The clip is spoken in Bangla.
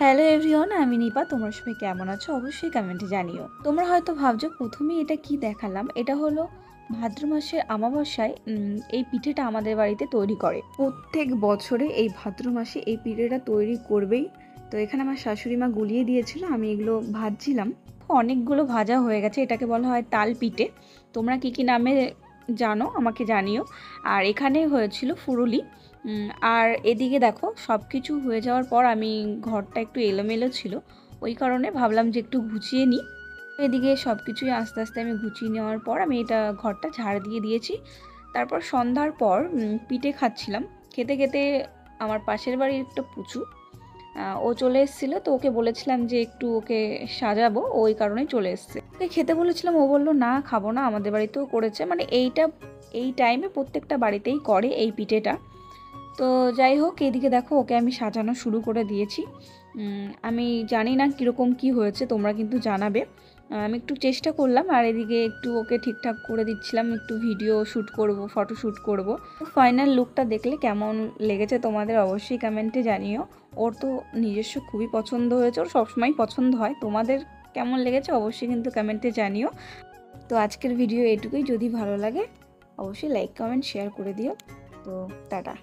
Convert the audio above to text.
হ্যালো এভরিওয়ান, আমি নিপা। তোমরা সবাই কেমন আছো অবশ্যই কমেন্টে জানিও। তোমরা হয়তো ভাবছো প্রথমেই এটা কি দেখালাম। এটা হলো ভাদ্র মাসের আমাবস্যায় এই পিঠেটা আমাদের বাড়িতে তৈরি করে। প্রত্যেক বছরে এই ভাদ্র মাসে এই পিঠেটা তৈরি করবেই। তো এখানে আমার শাশুড়ি মা গুলিয়ে দিয়েছিল, আমি এগুলো ভাজছিলাম। অনেকগুলো ভাজা হয়ে গেছে, এটাকে বলা হয় তাল পিঠে। তোমরা কি কি নামে জানো আমাকে জানিও। আর এখানে হয়েছিল ফুরুলি। আর এদিকে দেখো সব কিছু হয়ে যাওয়ার পর আমি ঘরটা একটু এলোমেলো ছিল, ওই কারণে ভাবলাম যে একটু গুছিয়ে নিই। এদিকে সব কিছুই আস্তে আস্তে আমি গুছিয়ে নেওয়ার পর আমি এটা ঘরটা ঝাড় দিয়ে দিয়েছি। তারপর সন্ধ্যার পর পিঠে খাচ্ছিলাম। খেতে খেতে আমার পাশের বাড়ির একটা পুচু, ও চলে এসেছিলো। তো ওকে বলেছিলাম যে একটু ওকে সাজাবো, ওই কারণেই চলে এসছে। ওকে খেতে বলেছিলাম, ও বললো না খাবো না, আমাদের বাড়িতেও করেছে। মানে এইটা এই টাইমে প্রত্যেকটা বাড়িতেই করে এই পিঠেটা। তো যাই হোক, এদিকে দেখো ওকে আমি সাজানো শুরু করে দিয়েছি। আমি জানি না কীরকম কি হয়েছে, তোমরা কিন্তু জানাবে। আমি একটু চেষ্টা করলাম, আর এদিকে একটু ওকে ঠিকঠাক করে দিচ্ছিলাম, একটু ভিডিও শ্যুট করব, ফটো শ্যুট করব। ফাইনাল লুকটা দেখলে কেমন লেগেছে তোমাদের অবশ্যই কমেন্টে জানিও। ওর তো নিজস্ব খুবই পছন্দ হয়েছে, ওর সবসময় পছন্দ হয়। তোমাদের কেমন লেগেছে অবশ্যই কিন্তু কমেন্টে জানিও। তো আজকের ভিডিও এটুকুই। যদি ভালো লাগে অবশ্যই লাইক কমেন্ট শেয়ার করে দিও। তো টাটা।